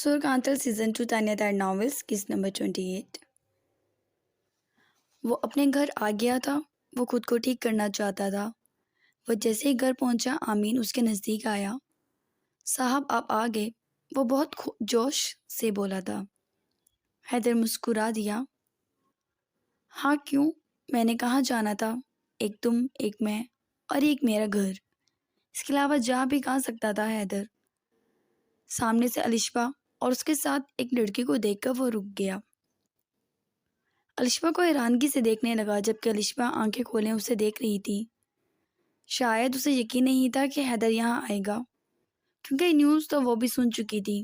سورکانتل season 2 Tania تار novels کس number 28۔ وہ اپنے گھر آ گیا تھا۔ وہ خود کو ٹھیک کرنا چاہتا تھا۔ وہ جیسے ہی گھر پہنچا آمین اس کے نزدیک آیا۔ صاحب آپ آ گئے، وہ بہت جوش سے بولا تھا۔ حیدر مسکرا دیا۔ ہاں کیوں؟ میں نے کہاں جانا تھا؟ ایک تم، ایک میں اور ایک میرا گھر، اس کے علاوہ جا بھی کہاں سکتا تھا حیدر؟ سامنے سے الشبا اور اس کے ساتھ ایک لڑکی کو دیکھ کر وہ رک گیا۔ الشبا کو حیرانگی سے دیکھنے لگا، جبکہ الشبا آنکھیں کھولے اسے دیکھ رہی تھی۔ شاید اسے یقین نہیں تھا کہ حیدر یہاں آئے گا، کیونکہ نیوز تو وہ بھی سن چکی تھی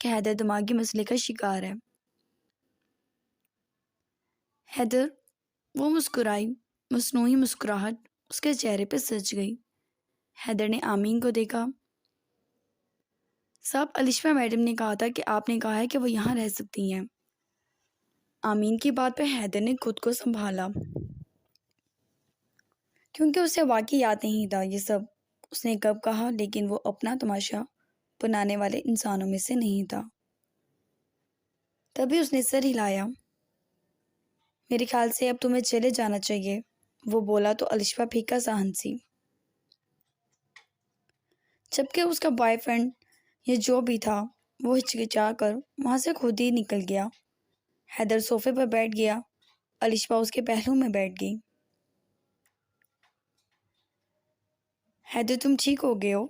کہ حیدر دماغی مسئلے کا شکار ہے۔ حیدر، وہ مسکرائی۔ مصنوعی مسکراہٹ اس کے چہرے پہ سج گئی۔ حیدر نے آمین کو دیکھا۔ صاحب الشبا میڈم نے کہا تھا کہ آپ نے کہا ہے کہ وہ یہاں رہ سکتی ہیں۔ آمین کی بات پہ حیدر نے خود کو سنبھالا، کیونکہ اسے واقعی یاد نہیں تھا یہ سب اس نے کب کہا، لیکن وہ اپنا تماشا بنانے والے انسانوں میں سے نہیں تھا۔ تبھی اس نے سر ہلایا۔ میرے خیال سے اب تمہیں چلے جانا چاہیے، وہ بولا تو الشبا پھیکا سا ہنسی، جبکہ اس کا بوائے فرینڈ یا جو بھی تھا وہ ہچکچا کر وہاں سے خود ہی نکل گیا۔ حیدر صوفے پر بیٹھ گیا۔ الشبا اس کے پہلو میں بیٹھ گئی۔ حیدر تم ٹھیک ہو گئے ہو؟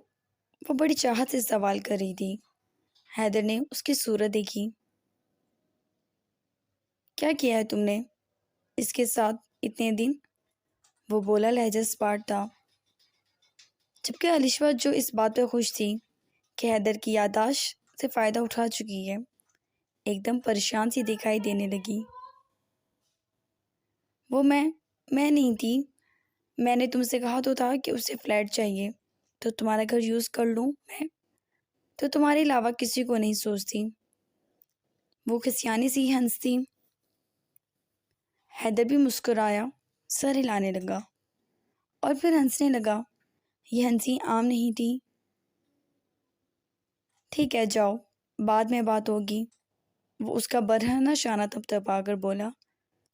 وہ بڑی چاہت سے سوال کر رہی تھی۔ حیدر نے اس کی صورت دیکھی۔ کیا کیا ہے تم نے اس کے ساتھ اتنے دن؟ وہ بولا لہجہ سپاٹ تھا، جبکہ الشبا جو اس بات پہ خوش تھی کہ حیدر کی یادداشت سے فائدہ اٹھا چکی ہے، ایک دم پریشان سی دکھائی دینے لگی۔ وہ میں نہیں تھی، میں نے تم سے کہا تو تھا کہ اسے فلیٹ چاہیے تو تمہارا گھر یوز کر لوں، میں تو تمہارے علاوہ کسی کو نہیں سوچتی۔ وہ کھسیانی سی ہنسی۔ حیدر بھی مسکرایا، سر ہلانے لگا اور پھر ہنسنے لگا۔ یہ ہنسی عام نہیں تھی۔ ٹھیک ہے جاؤ، بعد میں بات ہوگی، وہ اس کا برہنہ شانہ تھپتھپا کر بولا،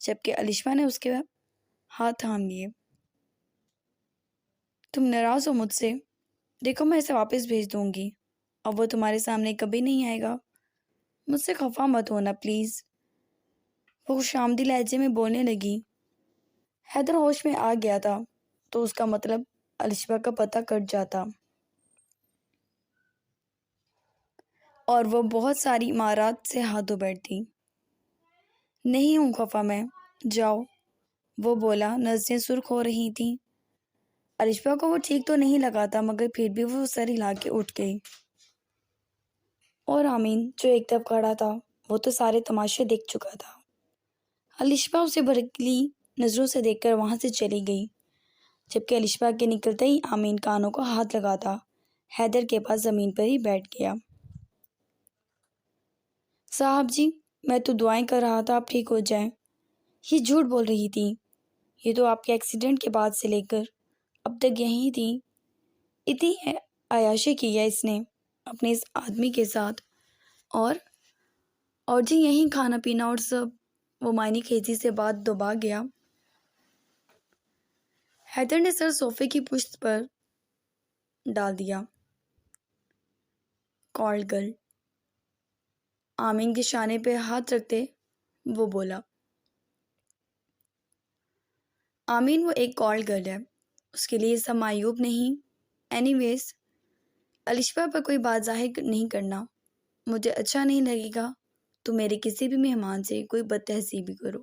جبکہ الشبا نے اس کے ہاتھ تھام لیے۔ تم ناراض ہو مجھ سے؟ دیکھو میں اسے واپس بھیج دوں گی، اب وہ تمہارے سامنے کبھی نہیں آئے گا۔ مجھ سے خفا مت ہونا پلیز، وہ خوشامدی لہجے میں بولنے لگی۔ حیدر ہوش میں آ گیا تھا تو اس کا مطلب الشبا کا پتہ کٹ جاتا اور وہ بہت ساری امارات سے ہاتھ دھو بیٹھتی۔ نہیں ہوں خفا میں، جاؤ، وہ بولا۔ نظریں سرخ ہو رہی تھیں۔ الشبا کو وہ ٹھیک تو نہیں لگا تھا، مگر پھر بھی وہ سر ہلا کے اٹھ گئی۔ اور آمین جو ایک طرف کھڑا تھا وہ تو سارے تماشے دیکھ چکا تھا۔ الشبا اسے بھڑکیلی نظروں سے دیکھ کر وہاں سے چلی گئی، جبکہ الشبا کے نکلتے ہی آمین کانوں کو ہاتھ لگاتا حیدر کے پاس زمین پر ہی بیٹھ گیا۔ صاحب جی، میں تو دعائیں کر رہا تھا آپ ٹھیک ہو جائیں۔ یہ جھوٹ بول رہی تھی، یہ تو آپ کے ایکسیڈنٹ کے بعد سے لے کر اب تک یہیں تھی۔ اتنی عیاشی کی ہے اس نے اپنے اس آدمی کے ساتھ، اور جی یہیں کھانا پینا اور سب۔ وہ معنی خیزی سے بات دبا گیا۔ حیدر نے سر صوفے کی پشت پر ڈال دیا۔ کال گرل، آمین کے شانے پہ ہاتھ رکھتے وہ بولا۔ آمین وہ ایک کال گرل ہے، اس کے لیے سب معیوب نہیں۔ اینی ویز، الشبا پر کوئی بات ظاہر نہیں کرنا، مجھے اچھا نہیں لگے گا تو میرے کسی بھی مہمان سے کوئی بد تہذیبی کرو۔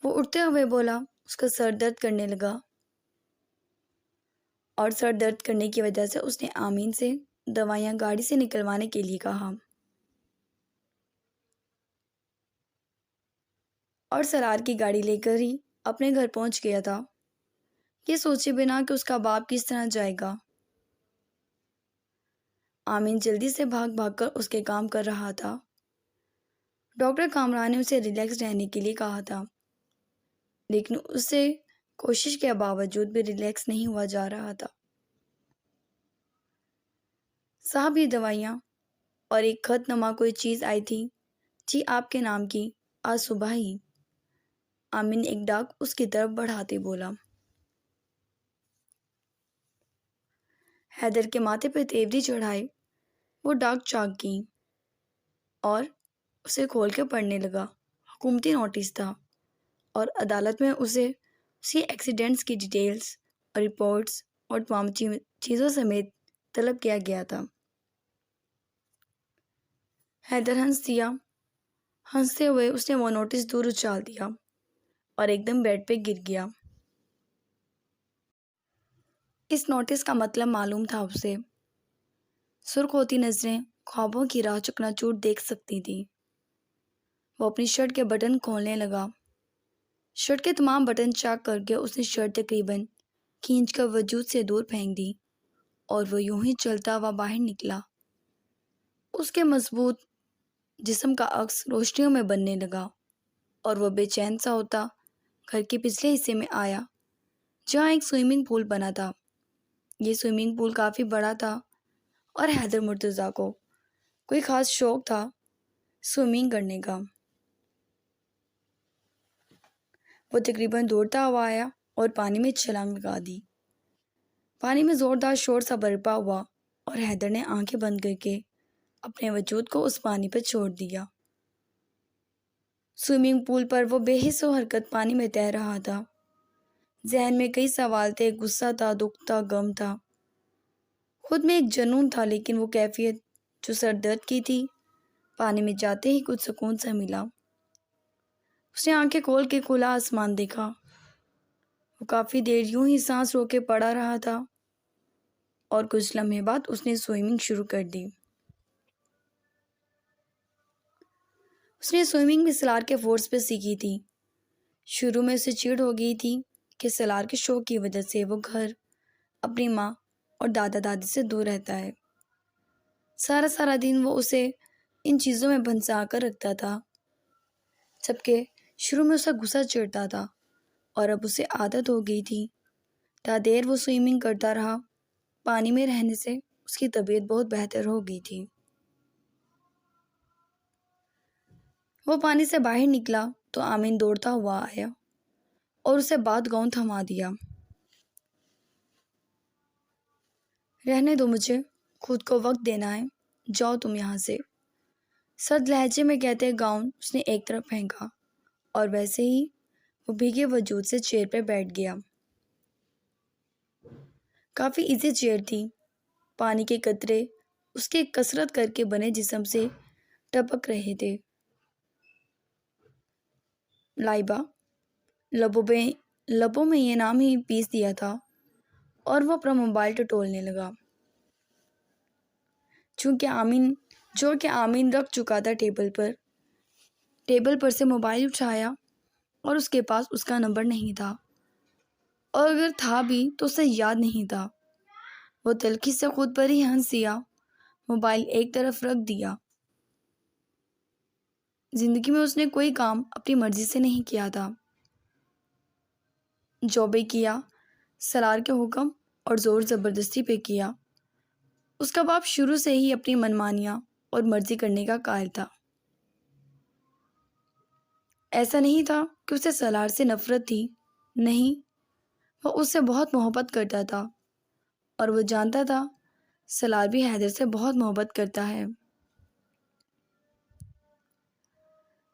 وہ اٹھتے ہوئے بولا۔ اس کا سر درد کرنے لگا اور سر درد کرنے کی وجہ سے اس نے آمین سے دوائیاں گاڑی سے نکلوانے کے لیے کہا اور سرار کی گاڑی لے کر ہی اپنے گھر پہنچ گیا تھا، یہ سوچے بنا کہ اس کا باپ کس طرح جائے گا۔ آمین جلدی سے بھاگ بھاگ کر اس کے کام کر رہا تھا۔ ڈاکٹر کامران نے اسے ریلیکس رہنے کے لیے کہا تھا، لیکن اسے کوشش کے باوجود بھی ریلیکس نہیں ہوا جا رہا تھا۔ صاحب یہ دوائیاں، اور ایک خط نما کوئی چیز آئی تھی۔ جی آپ کے نام کی، آج صبح ہی، آمین ایک ڈاک اس کی طرف بڑھاتے بولا۔ حیدر کے ماتھے پہ تیوری چڑھائے وہ ڈاک چاک کی اور اسے کھول کے پڑھنے لگا۔ حکومتی نوٹس تھا اور عدالت میں اسے اس کی ایکسیڈنٹس کی ڈیٹیلز اور رپورٹس اور تمام چیزوں سمیت طلب کیا گیا تھا۔ حیدر ہنستے ہوئے اس نے وہ نوٹس دور اچھال دیا اور ایک دم بیڈ پہ گر گیا۔ اس نوٹس کا مطلب معلوم تھا اسے۔ سرخ ہوتی نظریں خوابوں کی راہ چکنا چور دیکھ سکتی تھی۔ وہ اپنی شرٹ کے بٹن کھولنے لگا۔ شرٹ کے تمام بٹن چاک کر کے اس نے شرٹ تقریباً کھینچ کر وجود سے دور پھینک دی اور وہ یوں ہی چلتا ہوا باہر نکلا۔ اس کے مضبوط جسم کا عکس روشنیوں میں بننے لگا اور وہ بے چین سا ہوتا گھر کے پچھلے حصے میں آیا جہاں ایک سوئمنگ پول بنا تھا۔ یہ سوئمنگ پول کافی بڑا تھا اور حیدر مرتضیٰ کو کوئی خاص شوق تھا سوئمنگ کرنے کا۔ وہ تقریباً دوڑتا ہوا آیا اور پانی میں چھلانگ لگا دی۔ پانی میں زوردار شور سا برپا ہوا اور حیدر نے آنکھیں بند کر کے اپنے وجود کو اس پانی پر چھوڑ دیا۔ سوئمنگ پول پر وہ بے حس و حرکت پانی میں تیر رہا تھا۔ ذہن میں کئی سوال تھے، غصہ تھا، دکھ تھا، غم تھا، خود میں ایک جنون تھا، لیکن وہ کیفیت جو سر درد کی تھی پانی میں جاتے ہی کچھ سکون سا ملا۔ اس نے آنکھیں کھول کے کھلا آسمان دیکھا۔ وہ کافی دیر یوں ہی سانس رو کے پڑا رہا تھا اور کچھ لمحے بعد اس نے سوئمنگ شروع کر دی۔ اس نے سوئمنگ بھی سلار کے فورس پہ سیکھی تھی۔ شروع میں اسے چڑ ہو گئی تھی کہ سلار کے شوق کی وجہ سے وہ گھر، اپنی ماں اور دادا دادی سے دور رہتا ہے۔ سارا دن وہ اسے ان چیزوں میں بھنسا کر رکھتا تھا، جبکہ شروع میں اسے غصہ چڑھتا تھا اور اب اسے عادت ہو گئی تھی۔ تا دیر وہ سوئمنگ کرتا رہا۔ پانی میں رہنے سے اس کی طبیعت بہت بہتر ہو گئی تھی۔ وہ پانی سے باہر نکلا تو آمین دوڑتا ہوا آیا اور اسے بات گاؤں تھما دیا۔ رہنے دو، مجھے خود کو وقت دینا ہے، جاؤ تم یہاں سے، سرد لہجے میں کہتے گاؤن اس نے ایک طرف پھینکا اور ویسے ہی وہ بھیگے وجود سے چیئر پہ بیٹھ گیا۔ کافی ایزی چیئر تھی۔ پانی کے قطرے اس کے کسرت کر کے بنے جسم سے ٹپک رہے تھے۔ لائبہ لبوں میں یہ نام ہی پیس دیا تھا اور وہ اپنا موبائل ٹٹولنے لگا۔ جو کہ آمین رکھ چکا تھا ٹیبل پر سے موبائل اٹھایا اور اس کے پاس اس کا نمبر نہیں تھا، اور اگر تھا بھی تو اسے یاد نہیں تھا۔ وہ تلخی سے خود پر ہی ہنس دیا، موبائل ایک طرف رکھ دیا۔ زندگی میں اس نے کوئی کام اپنی مرضی سے نہیں کیا تھا۔ جو بھی کیا سلار کے حکم اور زور زبردستی پہ کیا۔ اس کا باپ شروع سے ہی اپنی منمانیاں اور مرضی کرنے کا قائل تھا۔ ایسا نہیں تھا کہ اسے سلار سے نفرت تھی، نہیں، وہ اس سے بہت محبت کرتا تھا اور وہ جانتا تھا سلار بھی حیدر سے بہت محبت کرتا ہے۔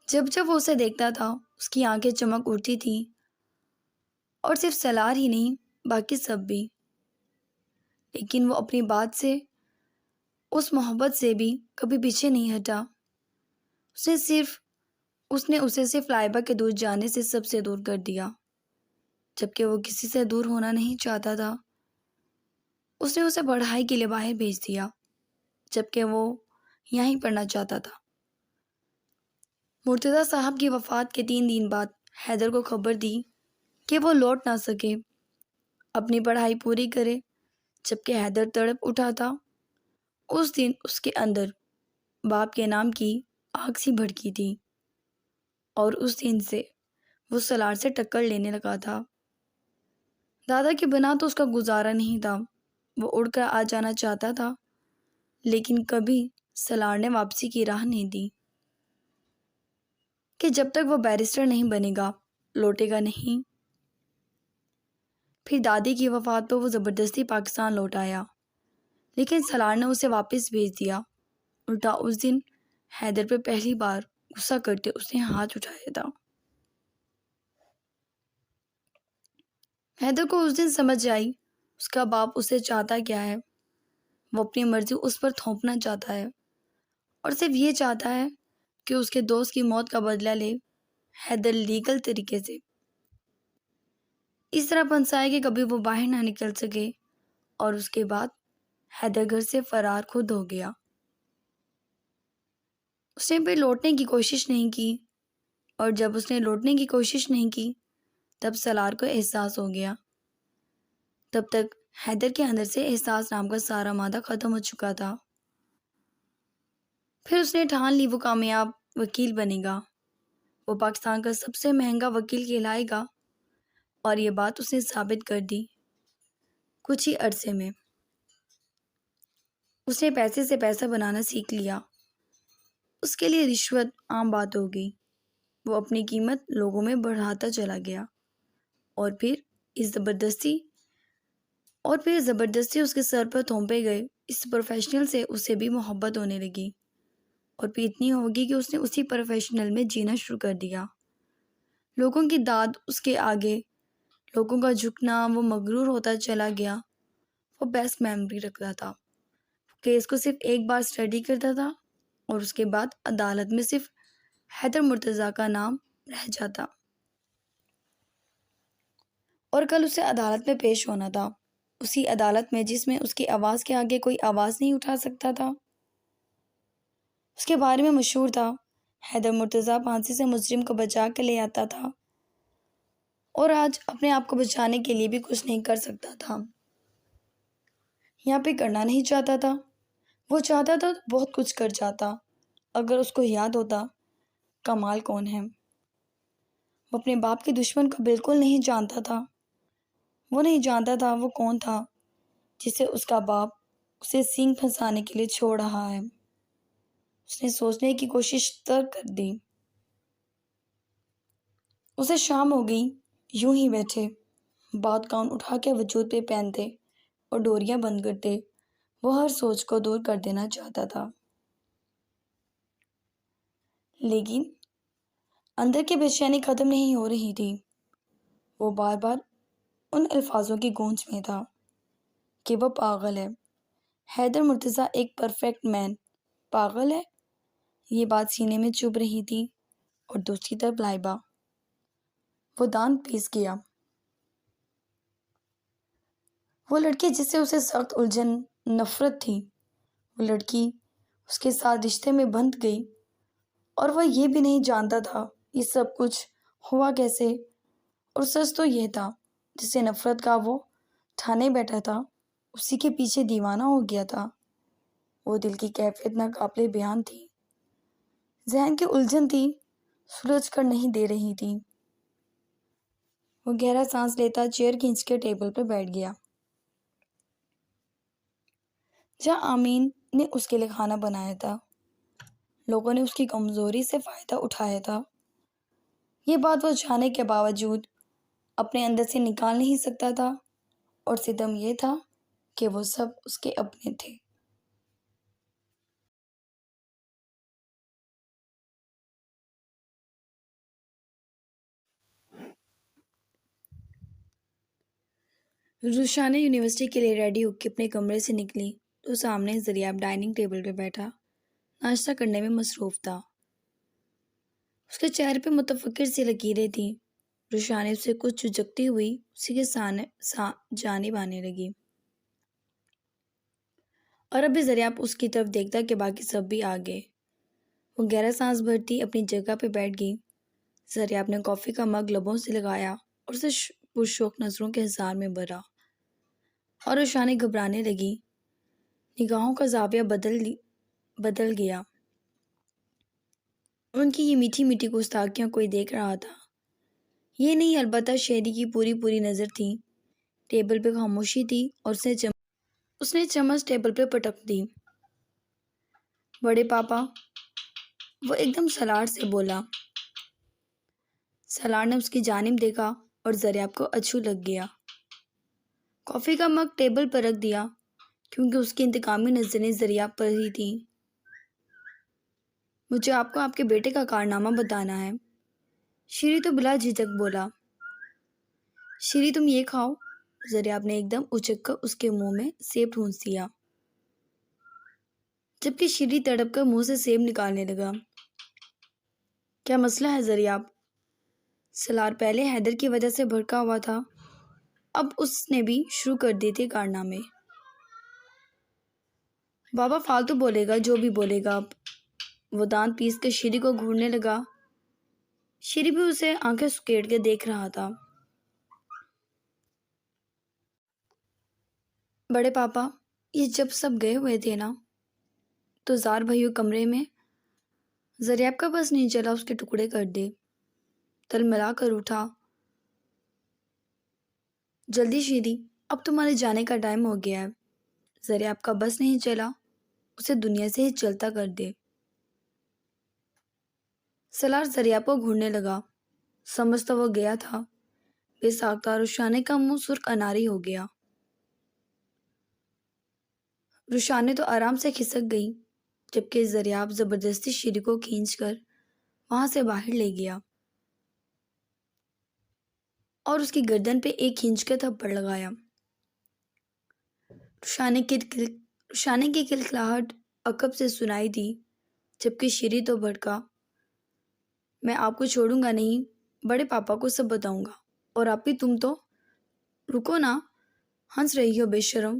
جب وہ اسے دیکھتا تھا اس کی آنکھیں چمک اٹھتی تھیں، اور صرف سلار ہی نہیں، باقی سب بھی۔ لیکن وہ اپنی بات سے، اس محبت سے بھی کبھی پیچھے نہیں ہٹا۔ اس نے اسے صرف لائبہ کے دور جانے سے سب سے دور کر دیا، جبکہ وہ کسی سے دور ہونا نہیں چاہتا تھا۔ اس نے اسے پڑھائی کے لیے باہر بھیج دیا، جبکہ وہ یہیں پڑھنا چاہتا تھا۔ مرتضیٰ صاحب کی وفات کے 3 دن بعد حیدر کو خبر دی کہ وہ لوٹ نہ سکے، اپنی پڑھائی پوری کرے۔ جبکہ حیدر تڑپ اٹھا تھا، اس دن اس کے اندر باپ کے نام کی آگ سی بھڑکی تھی، اور اس دن سے وہ سلار سے ٹکر لینے لگا تھا۔ دادا کے بنا تو اس کا گزارا نہیں تھا۔ وہ اڑ کر آ جانا چاہتا تھا، لیکن کبھی سالار نے واپسی کی راہ نہیں دی کہ جب تک وہ بیرسٹر نہیں بنے گا لوٹے گا نہیں۔ پھر دادی کی وفات پر وہ زبردستی پاکستان لوٹ آیا، لیکن سالار نے اسے واپس بھیج دیا۔ الٹا اس دن حیدر پر پہلی بار غصہ کرتے اس نے ہاتھ اٹھایا تھا۔ حیدر کو اس دن سمجھ آئی اس کا باپ اسے چاہتا کیا ہے۔ وہ اپنی مرضی اس پر تھوپنا چاہتا ہے اور صرف یہ چاہتا ہے کہ اس کے دوست کی موت کا بدلہ لے، حیدر لیگل طریقے سے، اس طرح پھنسائے کہ کبھی وہ باہر نہ نکل سکے، اور اس کے بعد حیدر گھر سے فرار خود ہو گیا۔ اس نے پھر لوٹنے کی کوشش نہیں کی، اور جب اس نے لوٹنے کی کوشش نہیں کی تب سالار کو احساس ہو گیا۔ تب تک حیدر کے اندر سے احساس نام کا سارا مادہ ختم ہو چکا تھا۔ پھر اس نے ٹھان لی وہ کامیاب وکیل بنے گا، وہ پاکستان کا سب سے مہنگا وکیل کہلائے گا، اور یہ بات اس نے ثابت کر دی۔ کچھ ہی عرصے میں اس نے پیسے سے پیسہ بنانا سیکھ لیا۔ اس کے لیے رشوت عام بات ہو گئی۔ وہ اپنی قیمت لوگوں میں بڑھاتا چلا گیا، اور پھر زبردستی اس کے سر پر تھوپے گئے اس پروفیشنل سے اسے بھی محبت ہونے لگی، اور پھر اتنی ہوگی کہ اس نے اسی پروفیشنل میں جینا شروع کر دیا۔ لوگوں کی داد اس کے آگے، لوگوں کا جھکنا، وہ مغرور ہوتا چلا گیا۔ وہ بیسٹ میموری رکھتا تھا، کیس کو صرف ایک بار اسٹڈی کرتا تھا، اور اس کے بعد عدالت میں صرف حیدر مرتضیٰ کا نام رہ جاتا، اور کل اسے عدالت میں پیش ہونا تھا، اسی عدالت میں جس میں اس کی آواز کے آگے کوئی آواز نہیں اٹھا سکتا تھا۔ اس کے بارے میں مشہور تھا، حیدر مرتضیٰ پھانسی سے مجرم کو بچا کے لے آتا تھا، اور آج اپنے آپ کو بچانے کے لیے بھی کچھ نہیں کر سکتا تھا۔ یہاں پہ کرنا نہیں چاہتا تھا، وہ چاہتا تھا تو بہت کچھ کر جاتا اگر اس کو یاد ہوتا کمال کون ہے۔ وہ اپنے باپ کے دشمن کو بالکل نہیں جانتا تھا، وہ نہیں جانتا تھا وہ کون تھا جسے اس کا باپ اسے سینگ پھنسانے کے لیے چھوڑ رہا ہے۔ اس نے سوچنے کی کوشش ترک کر دی۔ اسے شام ہو گئی، یوں ہی بیٹھے، بات گاؤن اٹھا کے وجود پہ پہنتے اور ڈوریاں بند کرتے، وہ ہر سوچ کو دور کر دینا چاہتا تھا، لیکن اندر کی بے چینی ختم نہیں ہو رہی تھی۔ وہ بار بار ان الفاظوں کی گونج میں تھا کہ وہ پاگل ہے۔ حیدر مرتضیٰ ایک پرفیکٹ مین پاگل ہے، یہ بات سینے میں چبھ رہی تھی، اور دوسری طرف لائبہ۔ وہ دانت پیس گیا۔ وہ لڑکی جس سے اسے سخت الجھن نفرت تھی، وہ لڑکی اس کے ساتھ رشتے میں بندھ گئی، اور وہ یہ بھی نہیں جانتا تھا یہ سب کچھ ہوا کیسے۔ اور سچ تو یہ تھا، جسے نفرت کا وہ ٹھانے بیٹھا تھا اسی کے پیچھے دیوانہ ہو گیا تھا۔ وہ دل کی کیفیت ناقابل بیان تھی، ذہن کی الجھن تھی، سلجھ کر نہیں دے رہی تھی۔ وہ گہرا سانس لیتا چیئر کھینچ کے ٹیبل پر بیٹھ گیا جہاں آمین نے اس کے لیے کھانا بنایا تھا۔ لوگوں نے اس کی کمزوری سے فائدہ اٹھایا تھا، یہ بات وہ جانے کے باوجود اپنے اندر سے نکال نہیں سکتا تھا، اور ستم یہ تھا کہ وہ سب اس کے اپنے تھے۔ روشانہ یونیورسٹی کے لیے ریڈی ہو کے اپنے کمرے سے نکلی تو سامنے زریاب ڈائننگ ٹیبل پہ بیٹھا ناشتہ کرنے میں مصروف تھا۔ اس کے چہرے پہ متفکر سی لکیریں تھیں۔ روشانہ اسے کچھ جھجکتی ہوئی اسی کے جانب آنے لگی، اور ابھی زریاب اس کی طرف دیکھتا کہ باقی سب بھی آ گئے۔ وہ گہرا سانس بھرتی اپنی جگہ پہ بیٹھ گئی۔ زریاب نے کافی کا مگ لبوں سے لگایا اور اسے پرشوق نظروں کے اظہار میں بھرا، اور روشانہ گھبرانے لگی۔ نگاہوں کا زاویہ بدل گیا۔ ان کی یہ میٹھی میٹھی گستاخیاں کوئی دیکھ رہا تھا، یہ نہیں، البتہ شہری کی پوری نظر تھی۔ ٹیبل پہ خاموشی تھی، اور اس نے چمچ ٹیبل پہ پٹک دی۔ بڑے پاپا، وہ ایک دم سلاڈ سے بولا۔ سلاڈ نے اس کی جانب دیکھا اور زریاب کو اچھو لگ گیا۔ کافی کا مگ ٹیبل پر رکھ دیا کیونکہ اس کی انتقامی نظریں زریاب پر ہی تھیں۔ مجھے آپ کو آپ کے بیٹے کا کارنامہ بتانا ہے، شیری تو بلا جھجک بولا۔ شیری تم یہ کھاؤ۔ زریاب نے ایک دم اچک کر اس کے منہ میں سیب ٹھونس دیا، جبکہ شیری تڑپ کر منہ سے سیب نکالنے لگا۔ کیا مسئلہ ہے زریاب؟ سلار پہلے حیدر کی وجہ سے بھڑکا ہوا تھا، اب اس نے بھی شروع کر دیے تھے کارنامے۔ بابا فالتو بولے گا جو بھی بولے گا اب۔ وہ دانت پیس کے شیری کو گھورنے لگا۔ شیری بھی اسے آنکھیں سکیڑ کے دیکھ رہا تھا۔ بڑے پاپا، یہ جب سب گئے ہوئے تھے نا تو زار بھائیو کمرے میں زریاب کا بس نہیں چلا اس کے ٹکڑے کر دے۔ تل ملا کر اٹھا۔ جلدی شیری، اب تمہارے جانے کا ٹائم ہو گیا ہے۔ زریاب کا بس نہیں چلا، اسے دنیا سے ہی چلتا کر دے۔ سلار زریاب کو گھورنے لگا، سمجھتا وہ گیا تھا۔ بے ساختہ رشانے کا منہ سرخ اناری ہو گیا۔ رشانے تو آرام سے کھسک گئی، جبکہ زریاب زبردستی شیری کو کھینچ کر وہاں سے باہر لے گیا اور اس کی گردن پہ ایک کھینچ کے تھپڑ لگایا۔ رشانے کی کلکلاہٹ عقب سے سنائی دی، جبکہ شیری تو بھڑکا۔ میں آپ کو چھوڑوں گا نہیں، بڑے پاپا کو سب بتاؤں گا، اور آپ بھی تم تو رکو نا، ہنس رہی ہو بے شرم۔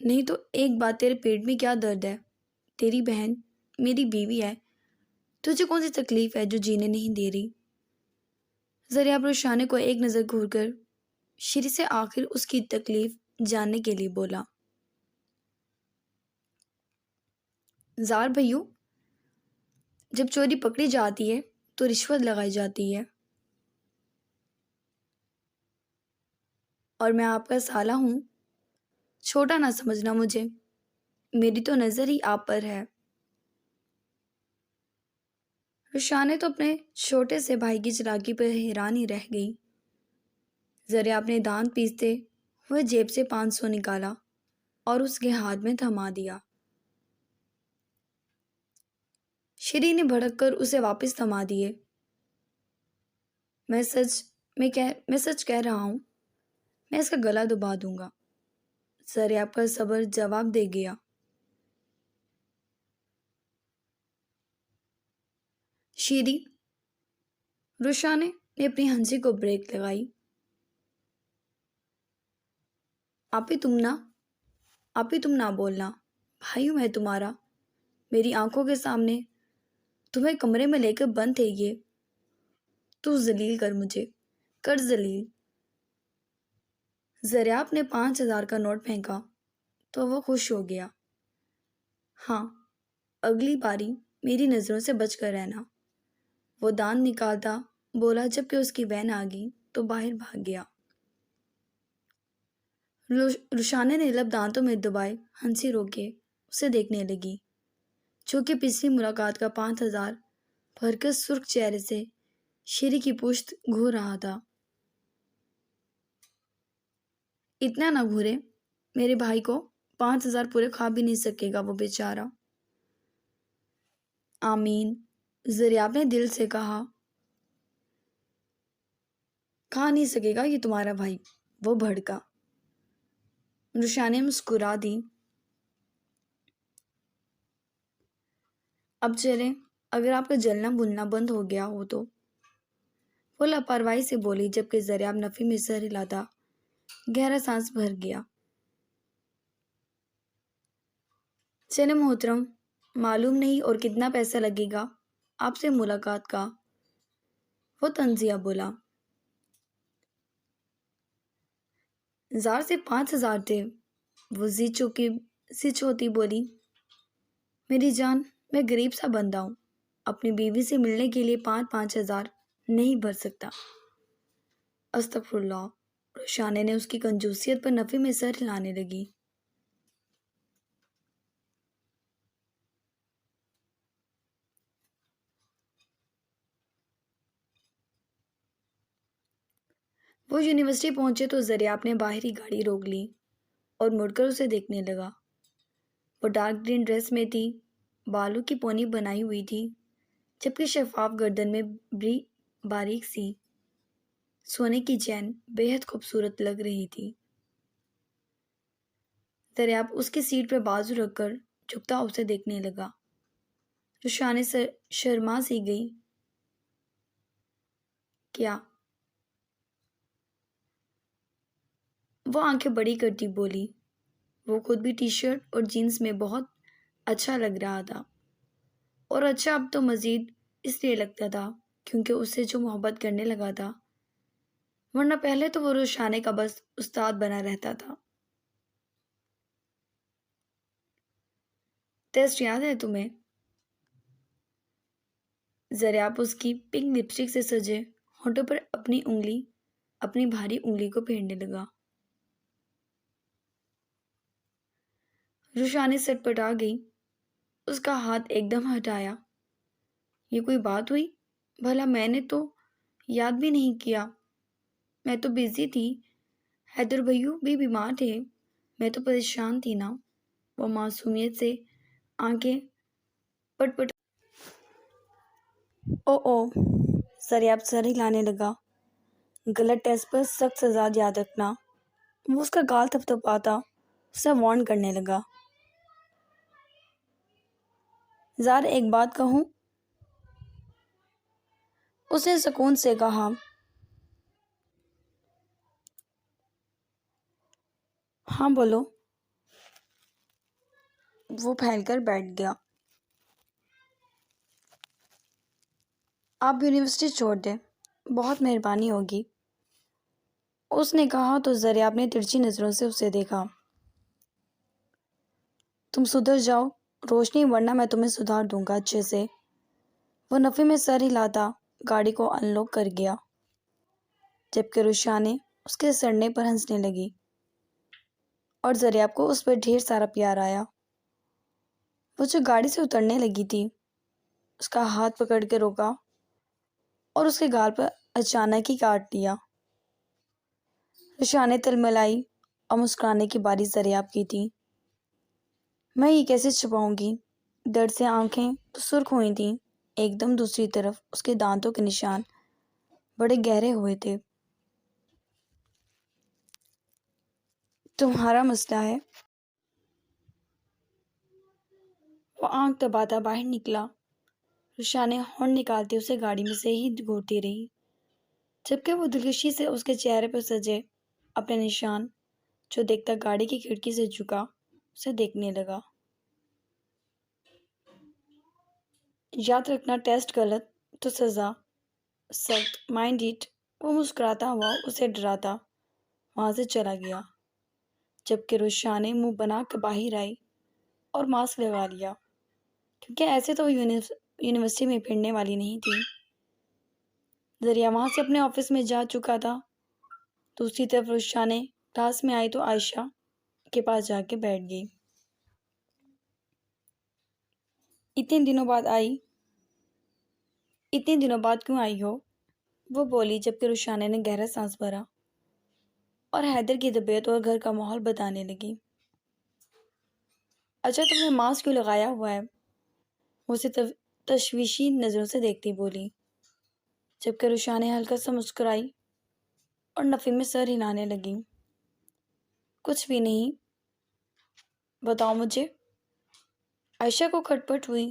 نہیں تو ایک بات، تیرے پیٹ میں کیا درد ہے؟ تیری بہن میری بیوی ہے، تجھے کون سی تکلیف ہے جو جینے نہیں دے رہی؟ زریاب رشانے کو ایک نظر گھور کر شیری سے آخر اس کی تکلیف جاننے کے لیے بولا۔ زار بھائیو، جب چوری پکڑی جاتی ہے تو رشوت لگائی جاتی ہے، اور میں آپ کا سالہ ہوں، چھوٹا نہ سمجھنا مجھے، میری تو نظر ہی آپ پر ہے۔ رشانے تو اپنے چھوٹے سے بھائی کی چلاکی پر حیران ہی رہ گئی۔ زریاب نے دانت پیستے ہوئے جیب سے 500 نکالا اور اس کے ہاتھ میں تھما دیا۔ شیری نے بھڑک کر اسے واپس تھما دیے۔ میں سچ کہہ رہا ہوں، میں اس کا گلا دبا دوں گا۔ زریاب کا صبر جواب دے گیا۔ شیری، رشانے نے اپنی ہنسی کو بریک لگائی۔ آپ ہی تم نہ بولنا، بھائیو میں تمہارا، میری آنکھوں کے سامنے تمہیں کمرے میں لے کر بند تھے یہ۔ تو ذلیل کر مجھے، کر ذلیل۔ زریاب نے 5000 کا نوٹ پھینکا تو وہ خوش ہو گیا۔ ہاں، اگلی باری میری نظروں سے بچ کر رہنا، وہ دانت نکالتا بولا، جبکہ اس کی بہن آ گئی تو باہر بھاگ گیا۔ رشانے نے لب دانتوں میں دبائے ہنسی روکے اسے دیکھنے لگی، جو کہ پچھلی ملاقات کا 5000 بھر کر سرخ چہرے سے شیری کی پشت گھور رہا تھا۔ اتنا نہ گھورے، میرے بھائی کو 5000 پورے کھا بھی نہیں سکے گا وہ بیچارہ۔ آمین، زریاب نے دل سے کہا۔ کھا نہیں سکے گا یہ تمہارا بھائی، وہ بھڑکا۔ رشانے مسکرا دی۔ اب چلیں، اگر آپ کا جلنا بھوننا بند ہو گیا ہو تو، وہ لاپرواہی سے بولی، جبکہ زریاب نفی میں سر ہلاتا گہرا سانس بھر گیا۔ چلیں محترم، معلوم نہیں اور کتنا پیسہ لگے گا آپ سے ملاقات کا، وہ تنزیہ بولا۔ زار سے 5000 تھے، وہ سی چوتی بولی۔ میری جان، میں غریب سا بندہ ہوں، اپنی بیوی سے ملنے کے لیے 5,000 نہیں بھر سکتا۔ استغفر اللہ، رشانے نے اس کی کنجوسیت پر نفی میں سر ہلانے لگی۔ وہ یونیورسٹی پہنچے تو زریاب نے باہری گاڑی روک لی اور مڑ کر اسے دیکھنے لگا۔ وہ ڈارک گرین ڈریس میں تھی، بالوں کی پونی بنائی ہوئی تھی، جبکہ شفاف گردن میں باریک سی سونے کی چین بے حد خوبصورت لگ رہی تھی۔ دریاب اس کی سیٹ پہ بازو رکھ کر جھکتا اسے دیکھنے لگا۔ رشانے شرما سی گئی۔ کیا؟ وہ آنکھیں بڑی کرتی بولی۔ وہ خود بھی ٹی شرٹ اور جینز میں بہت اچھا لگ رہا تھا، اور اچھا اب تو مزید اس لیے لگتا تھا کیونکہ اس سے جو محبت کرنے لگا تھا، ورنہ پہلے تو وہ رشانے کا بس استاد بنا رہتا تھا۔ ٹیسٹ یاد ہے تمہیں؟ زریاب اس کی پنک لپسٹک سے سجے ہونٹوں پر اپنی بھاری انگلی کو پھیرنے لگا۔ رشانے سٹ پٹا گئی، اس کا ہاتھ ایک دم ہٹایا۔ یہ کوئی بات ہوئی؟ بھلا میں نے تو یاد بھی نہیں کیا، میں تو بزی تھی، حیدر بھائیو بھی بیمار تھے، میں تو پریشان تھی نا۔ وہ معصومیت سے آنکھیں پٹ پٹ۔ او زریاب سر ہلانے لگا۔ غلط ٹیسٹ پر سخت سزا یاد رکھنا۔ وہ اس کا گال تھپتھپاتا اسے وارن کرنے لگا۔ زار ایک بات کہوں؟ اس نے سکون سے کہا۔ ہاں بولو۔ وہ پھیل کر بیٹھ گیا۔ آپ یونیورسٹی چھوڑ دیں، بہت مہربانی ہوگی، اس نے کہا تو زریاب نے ترچھی نظروں سے اسے دیکھا۔ تم سدھر جاؤ روشنی، ورنہ میں تمہیں سدھار دوں گا اچھے سے۔ وہ نفی میں سر ہلاتا گاڑی کو ان لوک کر گیا، جبکہ رشانے اس کے سڑنے پر ہنسنے لگی اور زریاب کو اس پر ڈھیر سارا پیار آیا۔ وہ جو گاڑی سے اترنے لگی تھی، اس کا ہاتھ پکڑ کے روکا اور اس کے گال پر اچانک ہی کاٹ لیا۔ رشانے تلملائی اور مسکرانے کی باری زریاب کی تھی۔ میں یہ کیسے چھپاؤں گی؟ درد سے آنکھیں تو سرخ ہوئی تھیں، ایک دم دوسری طرف اس کے دانتوں کے نشان بڑے گہرے ہوئے تھے۔ تمہارا مسئلہ ہے؟ وہ آنکھ دباتا باہر نکلا۔ رشانے ہارن نکالتے اسے گاڑی میں سے ہی گھورتی رہی، جبکہ وہ دلکشی سے اس کے چہرے پر سجے اپنے نشان جو دیکھتا گاڑی کی کھڑکی سے جھکا اسے دیکھنے لگا۔ یاد رکھنا، ٹیسٹ غلط تو سزا سخت، مائنڈ اٹ۔ وہ مسکراتا ہوا اسے ڈراتا وہاں سے چلا گیا، جبکہ رشانے منہ بنا کر باہر آئی اور ماسک لگا لیا، کیونکہ ایسے تو وہ یونیورسٹی میں پھرنے والی نہیں تھی۔ ذریعہ وہاں سے اپنے آفس میں جا چکا تھا۔ دوسری طرف رشانے کلاس میں آئی تو عائشہ کے پاس جا کے بیٹھ گئی۔ اتنے دنوں بعد کیوں آئی ہو؟ وہ بولی، جبکہ رشانے نے گہرا سانس بھرا اور حیدر کی طبیعت اور گھر کا ماحول بتانے لگی۔ اچھا تم نے ماسک کیوں لگایا ہوا ہے؟ وہ اسے تشویشی نظروں سے دیکھتی بولی، جبکہ رشانے ہلکا سا مسکرائی اور نفی میں سر ہلانے لگی۔ کچھ بھی نہیں، بتاؤ مجھے۔ عائشہ کو کھٹپٹ ہوئی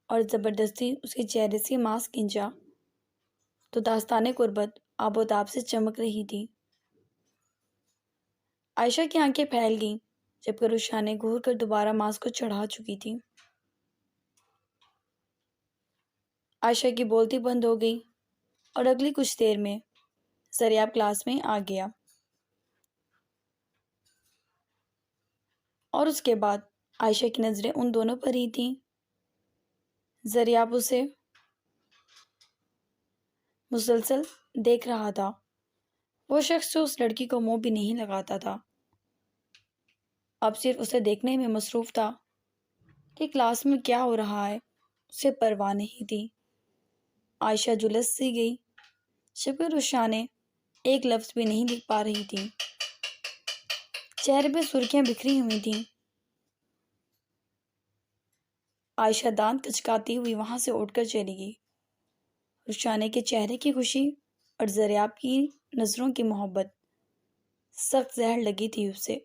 اور زبردستی اس کے چہرے سے ماسک کھینچا تو داستان قربت آب و تاب سے چمک رہی تھی۔ عائشہ کی آنکھیں پھیل گئیں، جبکہ رشانے گھور کر دوبارہ ماسک کو چڑھا چکی تھی۔ عائشہ کی بولتی بند ہو گئی اور اگلی کچھ دیر میں زریاب کلاس میں آ گیا، اور اس کے بعد عائشہ کی نظریں ان دونوں پر ہی تھیں۔ زریاب اسے مسلسل دیکھ رہا تھا، وہ شخص جو اس لڑکی کو منہ بھی نہیں لگاتا تھا، اب صرف اسے دیکھنے میں مصروف تھا کہ کلاس میں کیا ہو رہا ہے اسے پرواہ نہیں تھی۔ عائشہ جلس سی گئی، جبکہ رشانے ایک لفظ بھی نہیں لکھ پا رہی تھی۔ چہرے پہ سرخیاں بکھری ہوئی تھیں۔ عائشہ دانت کچکاتی ہوئی وہاں سے اٹھ کر چلی گئی۔ رخسانے کے چہرے کی خوشی اور زریاب کی نظروں کی محبت سخت زہر لگی تھی اسے۔